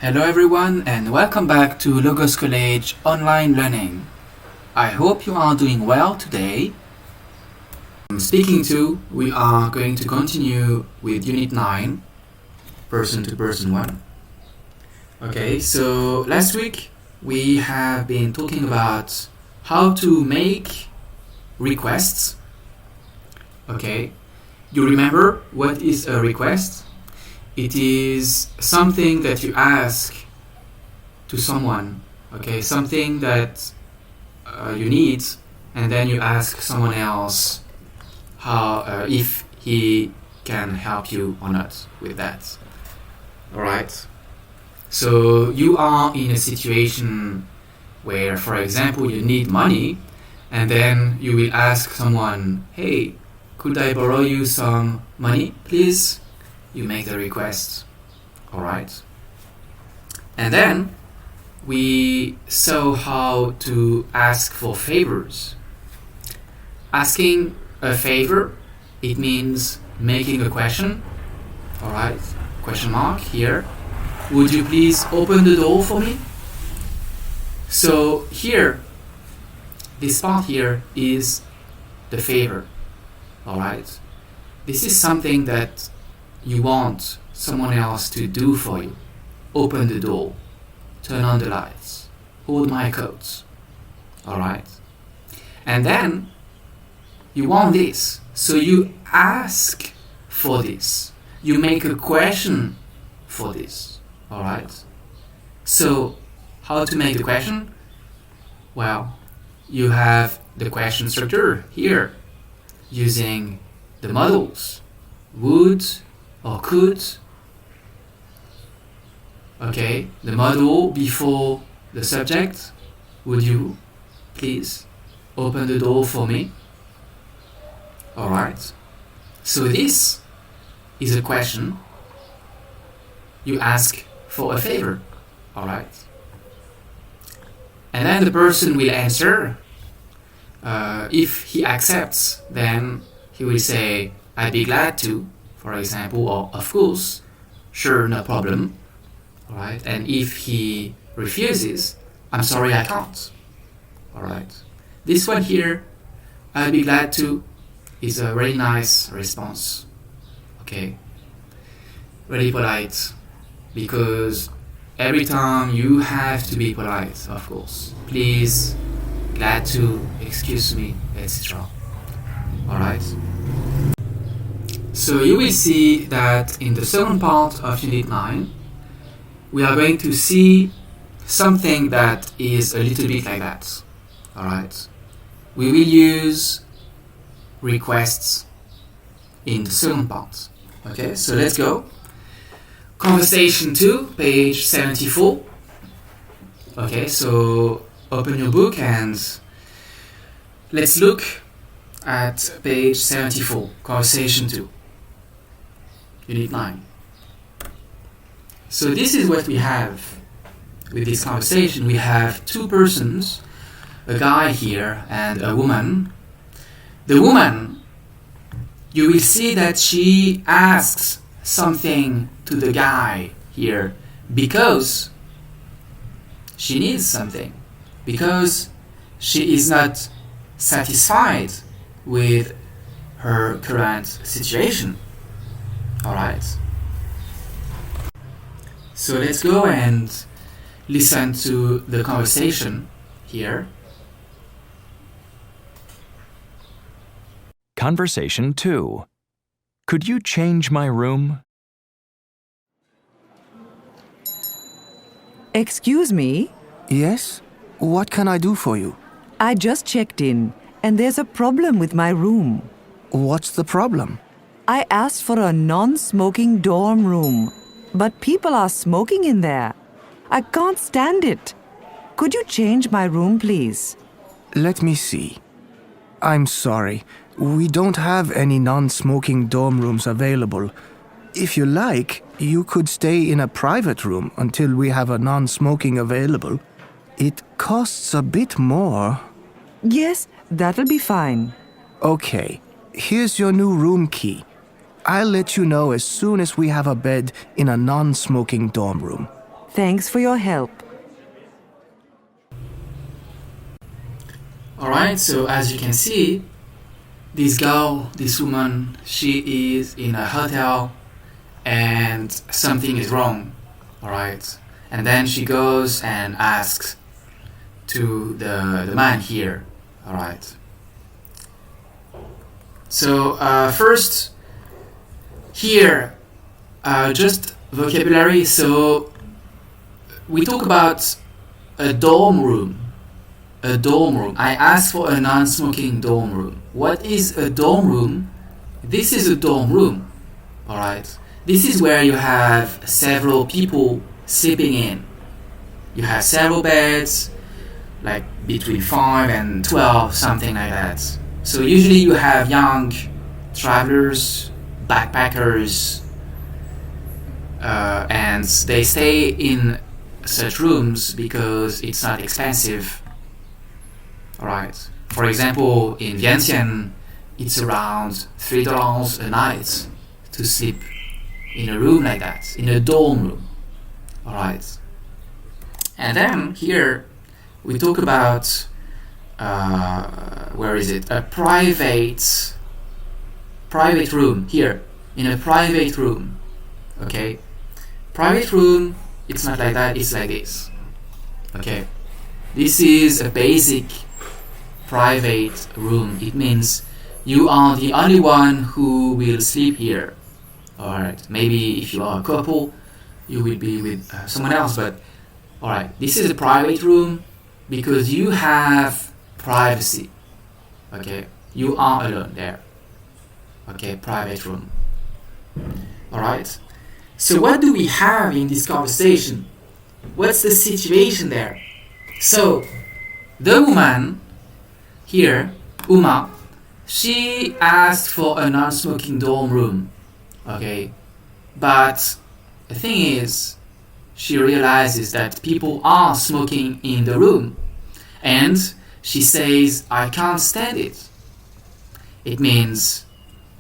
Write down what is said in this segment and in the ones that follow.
Hello everyone and welcome back to Logos College Online Learning. I hope you are doing well today. Speaking to, we are going to continue with Unit 9, Person to Person 1. Okay, so last week we have been talking about how to make requests. Okay, you remember what is a request? It is something that you ask to someone, okay? Something that you need, and then you ask someone else how if he can help you or not with that. All right. So you are in a situation where, for example, you need money, and then you will ask someone, "Hey, could I borrow you some money, please?" You make the request, all right? And then we saw how to ask for favors. Asking a favor, it means making a question, all right? Question mark here. Would you please open the door for me? So here, this part here is the favor, all right? This is something that you want someone else to do for you. Open the door, turn on the lights, hold my coat, alright? And then you want this, so you ask for this. You make a question for this, alright? So how to make the question? Well, you have the question structure here using the modals, would or could. Okay, the modal before the subject. Would you please open the door for me? Alright, so this is a question. You ask for a favor, alright? And then the person will answer. If he accepts, then he will say, "I'd be glad to," for example, or "of course," "sure, no problem," alright? And if he refuses, "I'm sorry, I can't," alright? This one here, "I'd be glad to," is a very nice response, okay? Really polite, because every time you have to be polite, of course. Please, glad to, excuse me, etc. Alright? So you will see that in the second part of Unit 9, we are going to see something that is a little bit like that. Alright? We will use requests in the second part. Okay, so let's go. Conversation 2, page 74. Okay, so open your book and let's look at page 74, Conversation 2. Unit 9. So this is what we have with this conversation. We have two persons, a guy here and a woman. The woman, you will see that she asks something to the guy here because she needs something, because she is not satisfied with her current situation. Alright. So let's go and listen to the conversation here. Conversation 2. Could you change my room? Excuse me? Yes? What can I do for you? I just checked in, and there's a problem with my room. What's the problem? I asked for a non-smoking dorm room, but people are smoking in there. I can't stand it. Could you change my room, please? Let me see. I'm sorry. We don't have any non-smoking dorm rooms available. If you like, you could stay in a private room until we have a non-smoking available. It costs a bit more. Yes, that'll be fine. Okay, here's your new room key. I'll let you know as soon as we have a bed in a non-smoking dorm room. Thanks for your help. Alright, so as you can see, this girl, this woman, she is in a hotel and something is wrong. Alright, and then she goes and asks to the man here. Alright. So first, here, just vocabulary. So we talk about a dorm room. A dorm room. I asked for a non-smoking dorm room. What is a dorm room? This is a dorm room. Alright. This is where you have several people sleeping in. You have several beds, like between 5 and 12, something like that. So usually you have young travelers, backpackers, and they stay in such rooms because it's not expensive. Alright. For example, in Vientiane, it's around $3 a night to sleep in a room like that, in a dorm room. Alright. And then here we talk about where is it? A private room. Here, in a private room. Okay. Private room, it's not like that, it's like this. Okay. This is a basic private room. It means you are the only one who will sleep here. Alright, maybe if you are a couple, you will be with someone else, but alright, this is a private room because you have privacy. Okay, you are alone there. Okay, private room. Alright, so what do we have in this conversation? What's the situation there? So, the woman here, Uma, she asked for a non-smoking dorm room. Okay, but the thing is, she realizes that people are smoking in the room, and she says, I can't stand it. It means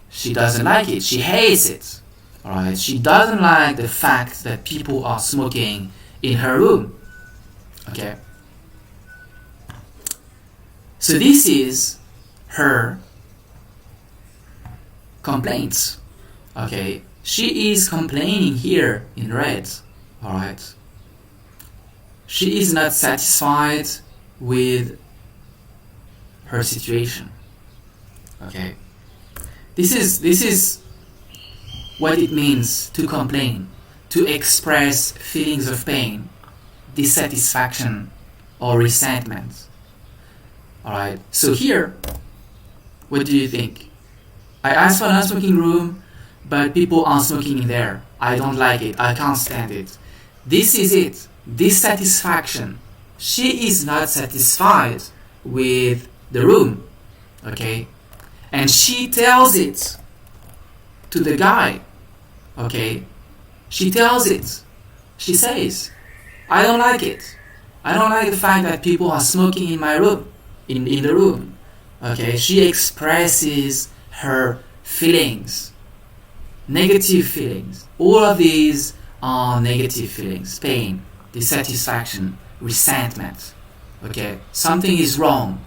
she doesn't like it, she hates it. Alright, she doesn't like the fact that people are smoking in her room. Okay. So this is her complaints. Okay, she is complaining here in red. Alright. She is not satisfied with her situation. Okay. This is what it means to complain, to express feelings of pain, dissatisfaction, or resentment. Alright, so here, what do you think? I asked for a non-smoking room, but people are smoking in there. I don't like it, I can't stand it. This is it, dissatisfaction. She is not satisfied with the room, okay? And she tells it to the guy, okay? She tells it. She says, I don't like it. I don't like the fact that people are smoking in my room. In the room. Okay, she expresses her feelings, negative feelings. All of these are negative feelings: pain, dissatisfaction, resentment. Okay, something is wrong.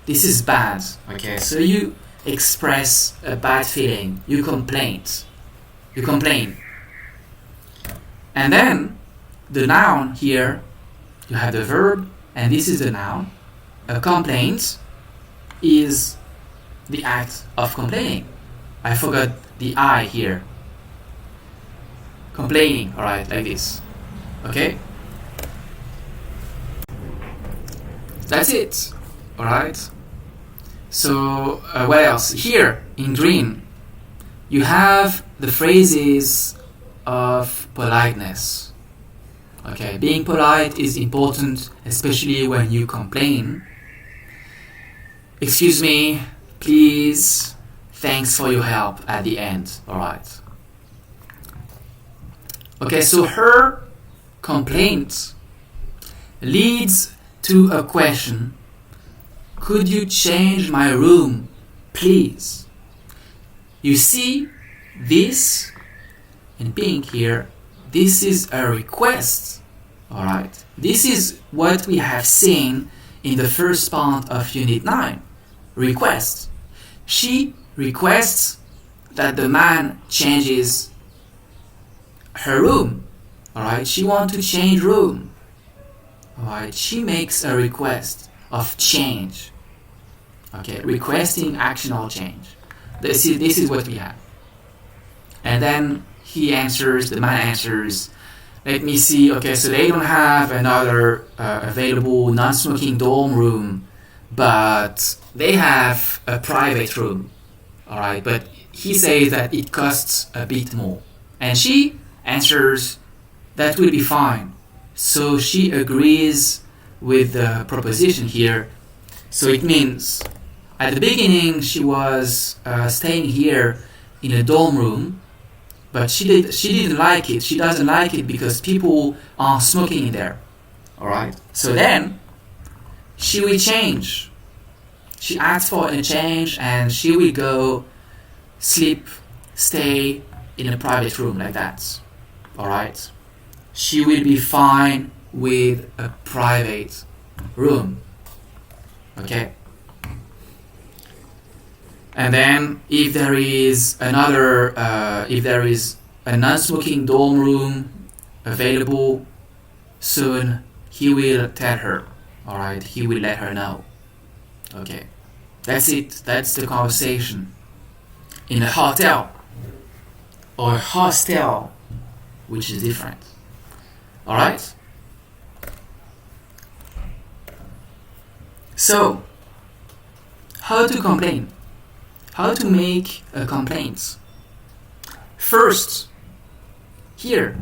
This is bad. Okay, so you express a bad feeling. You complain. And then the noun here, you have the verb, and this is the noun. A complaint is the act of complaining. I forgot the I here. Complaining, alright, like this. Okay? That's it. Alright? So, what else? Here, in green, you have the phrases of politeness. Okay, being polite is important, especially when you complain. Excuse me, please, thanks for your help at the end. Alright. Okay, so her complaint leads to a question. Could you change my room, please? You see, this in pink here, this is a request. Alright, this is what we have seen in the first part of Unit 9. Request. She requests that the man changes her room. Alright, she wants to change room. Alright, she makes a request of change. Okay, requesting action or change. This is what we have. And then he answers, the man answers, let me see, okay, so they don't have another available non-smoking dorm room, but they have a private room. Alright, but he says that it costs a bit more. And she answers, that will be fine. So she agrees with the proposition here. So it means, at the beginning she was staying here in a dorm room, but she didn't like it. She doesn't like it because people are smoking in there. Alright? So then, she will change. She asks for a change and she will go stay in a private room like that. Alright? She will be fine with a private room. Okay? And then if there is a non-smoking dorm room available soon, he will tell her. Alright, he will let her know. Okay, that's it. That's the conversation. In a hotel or a hostel, which is different. Alright? So, how to complain? How to make a complaint? First, here,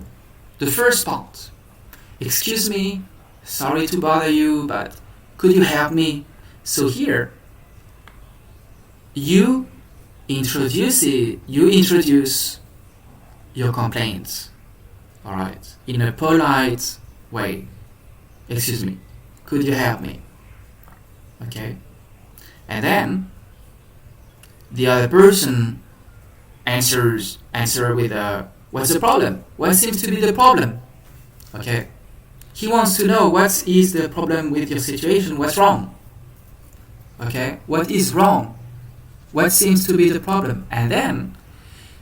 the first part. Excuse me, sorry to bother you, but could you help me? So here, you introduce your complaint. Alright, in a polite way. Excuse me, could you help me? Okay, and then the other person answer with what's the problem? What seems to be the problem? Okay, he wants to know what is the problem with your situation. What's wrong? Okay, what is wrong? What seems to be the problem? And then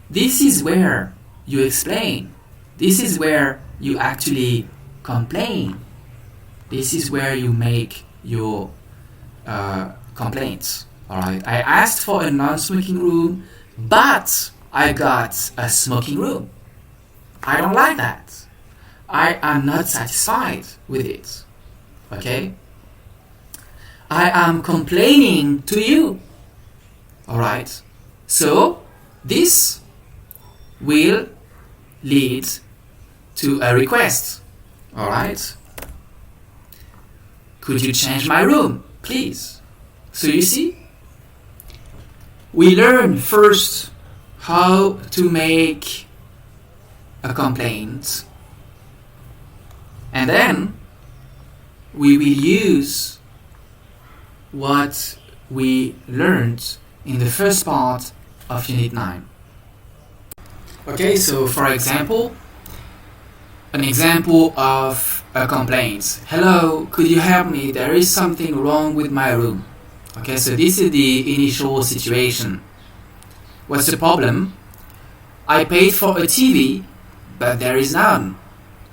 this is where you explain. This is where you actually complain. This is where you make your complaints. Alright, I asked for a non-smoking room, but I got a smoking room. I don't like that. I am not satisfied with it. Okay? I am complaining to you. Alright? So, this will lead to a request. Alright? Could you change my room, please? So you see, we learn first how to make a complaint, and then we will use what we learned in the first part of Unit 9. Okay, so for example, an example of a complaint. Hello, could you help me? There is something wrong with my room. Okay, so this is the initial situation. What's the problem? I paid for a TV, but there is none.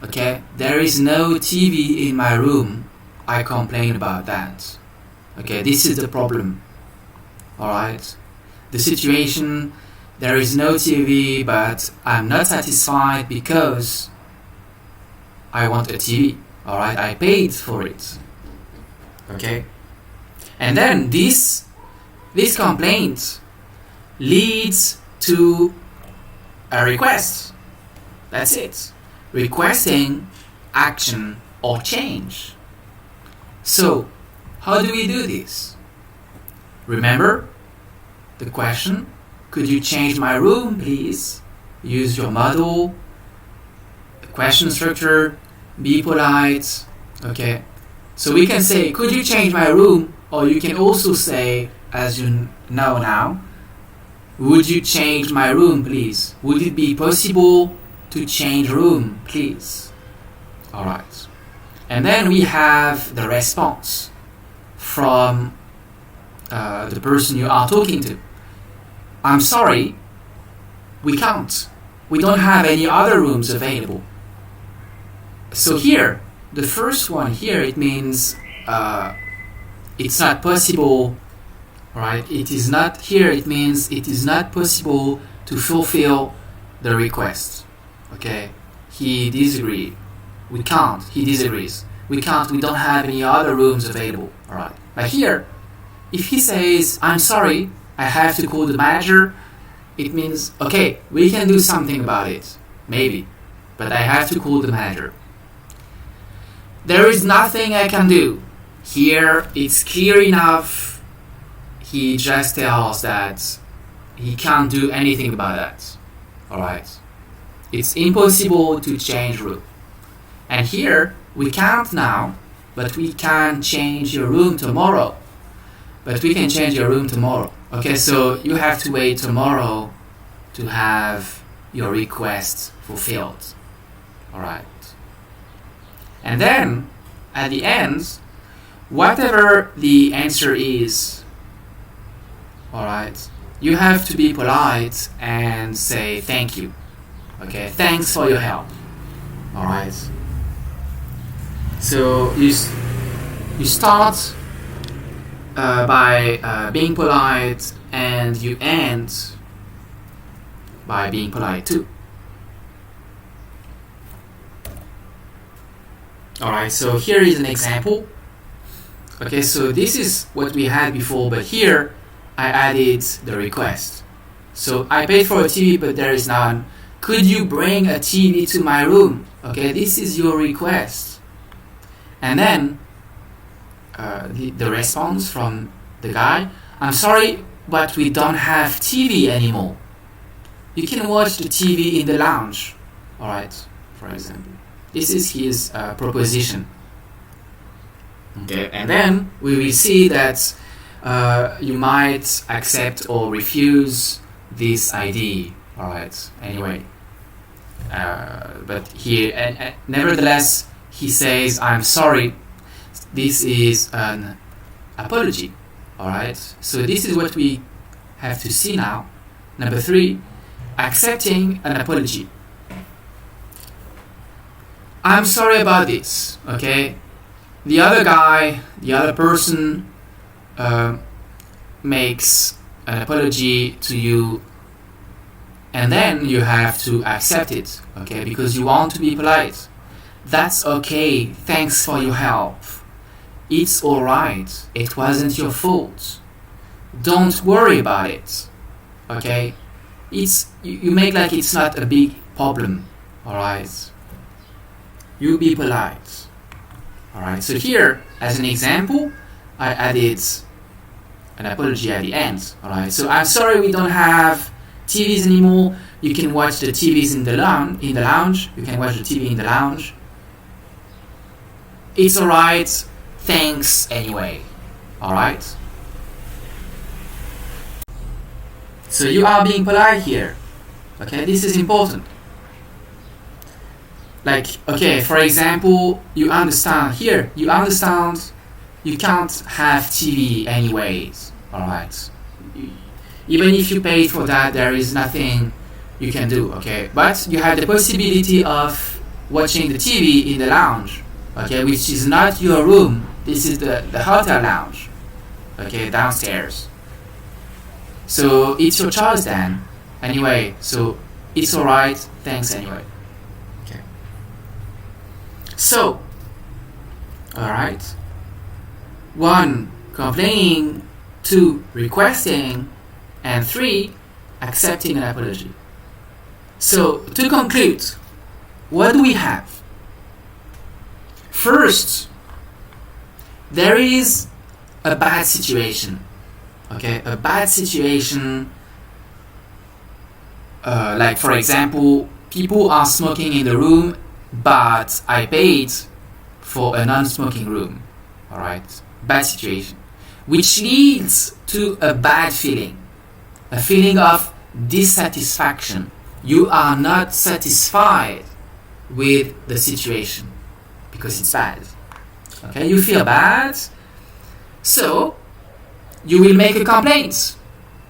Okay, there is no TV in my room. I complain about that. Okay, this is the problem. Alright, the situation, there is no TV, but I'm not satisfied because I want a TV. Alright, I paid for it. Okay, and then this complaint leads to a request. That's it. Requesting action or change. So, how do we do this? Remember the question, could you change my room, please? Use your model, question structure, be polite. Okay, so we can say, could you change my room? Or you can also say, as you know now, would you change my room, please? Would it be possible to change room, please? Alright. And then we have the response from the person you are talking to. I'm sorry, we can't. We don't have any other rooms available. So here, the first one here, it means it's not possible, right? It is not here, it means it is not possible to fulfill the request. Okay? He disagrees. We can't. He disagrees. We can't. We don't have any other rooms available. Alright. But here, if he says, I'm sorry, I have to call the manager, it means, okay, we can do something about it. Maybe. But I have to call the manager. There is nothing I can do. Here, it's clear enough. He just tells that he can't do anything about that. Alright. It's impossible to change room. And here, we can't now, but we can change your room tomorrow. But we can change your room tomorrow. Okay, so you have to wait tomorrow to have your request fulfilled. Alright. And then, at the end, whatever the answer is, alright, you have to be polite and say thank you. Okay, thanks for your help. Alright. So you start by being polite, and you end by being polite too. Alright, so here is an example. Okay, so this is what we had before, but here I added the request. So I paid for a TV, but there is none. Could you bring a TV to my room? Okay, this is your request. And then the response from the guy, I'm sorry, but we don't have TV anymore. You can watch the TV in the lounge. Alright, for example. This is his proposition. Okay, and then we will see that you might accept or refuse this idea. Alright, anyway. But here, nevertheless, he says, I'm sorry. This is an apology. Alright, so this is what we have to see now. Number 3, accepting an apology. I'm sorry about this, okay? The other guy, the other person makes an apology to you, and then you have to accept it, okay? Because you want to be polite. That's okay, thanks for your help. It's alright, it wasn't your fault. Don't worry about it, okay? You make like it's not a big problem, alright? You be polite. Alright, so here, as an example, I added an apology at the end. Alright, so I'm sorry we don't have TVs anymore. You can watch the TVs in the lounge. You can watch the TV in the lounge. It's alright. Thanks anyway. Alright? So you are being polite here. Okay, this is important. Like, okay, for example, you understand you can't have TV anyways, alright? Even if you pay for that, there is nothing you can do, okay? But you have the possibility of watching the TV in the lounge, okay, which is not your room. This is the hotel lounge, okay, downstairs. So it's your choice then. Anyway, so it's alright, thanks anyway. So, alright, 1, complaining, 2, requesting, and 3, accepting an apology. So, to conclude, what do we have? First, there is a bad situation. Okay, a bad situation, like for example, people are smoking in the room, but I paid for a non-smoking room. Alright, bad situation, which leads to a bad feeling, a feeling of dissatisfaction. You are not satisfied with the situation because it's bad. Okay, you feel bad, so you will make a complaint.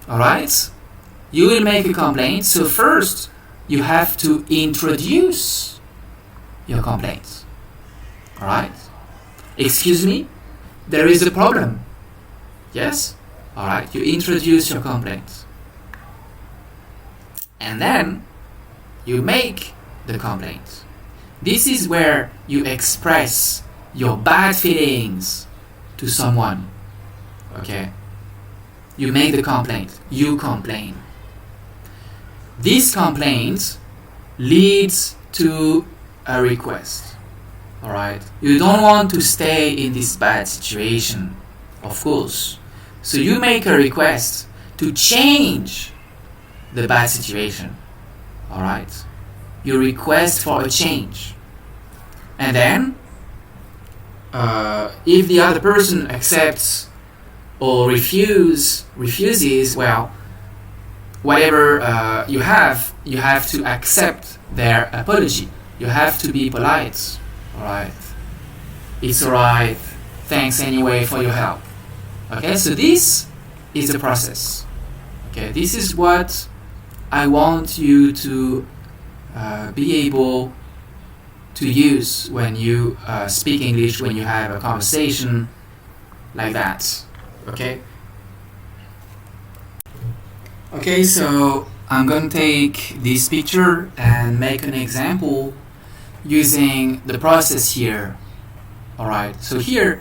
Alright? You will make a complaint, so first you have to introduce your complaint. Alright? Excuse me, there is a problem. Yes? Alright, you introduce your complaint. And then you make the complaint. This is where you express your bad feelings to someone. Okay? You make the complaint. You complain. This complaint leads to a request. Alright? You don't want to stay in this bad situation, of course. So you make a request to change the bad situation. Alright? You request for a change. And then, if the other person accepts or refuses, well, whatever you have to accept their apology. You have to be polite. Alright? It's alright. Thanks anyway for your help. Okay, so this is the process. Okay, this is what I want you to be able to use when you speak English, when you have a conversation like that. Okay? Okay, so I'm going to take this picture and make an example using the process here. Alright, so here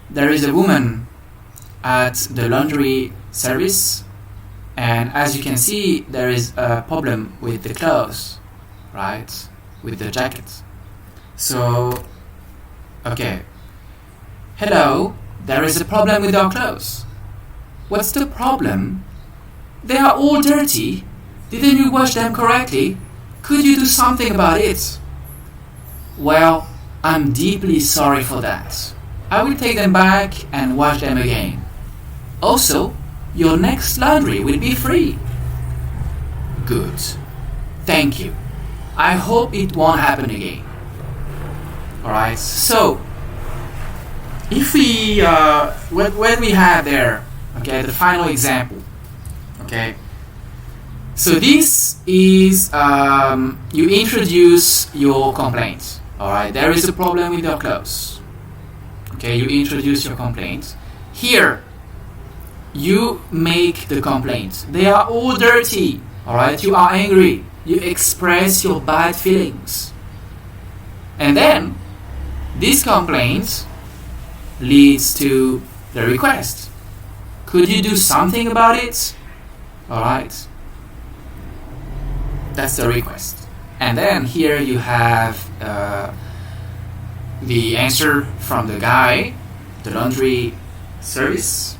there is a woman at the laundry service, and as you can see there is a problem with the clothes, right, with the jacket. So, okay, hello, there is a problem with our clothes. What's the problem? They are all dirty. Didn't you wash them correctly? Could you do something about it? Well, I'm deeply sorry for that. I will take them back and wash them again. Also, your next laundry will be free. Good. Thank you. I hope it won't happen again. Alright, so if we, what we have there, okay, the final example, okay, so this is, you introduce your complaint. Alright, there is a problem with your clothes. Okay, you introduce your complaint. Here, you make the complaint. They are all dirty. Alright, you are angry. You express your bad feelings. And then, this complaint leads to the request. Could you do something about it? Alright. That's the request. And then here you have the answer from the guy, the laundry service.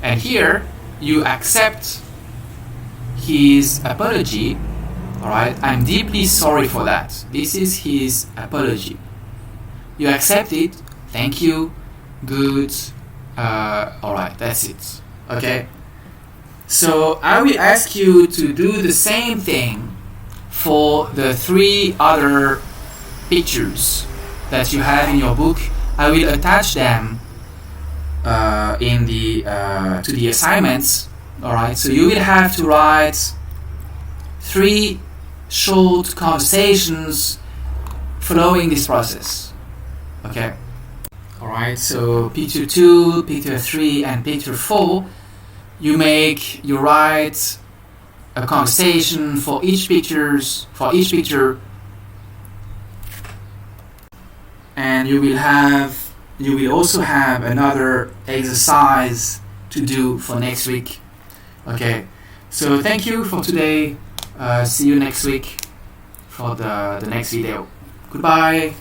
And here you accept his apology. Alright, I'm deeply sorry for that. This is his apology. You accept it. Thank you. Good. Alright, that's it. Okay? So I will ask you to do the same thing for the 3 other pictures that you have in your book. I will attach them in the to the assignments. Alright, so you will have to write 3 short conversations following this process. Okay? Alright, so picture 2, picture 3, and picture 4, you write a conversation for each picture, and you will also have another exercise to do for next week. Okay, so thank you for today. See you next week for the next video. Goodbye.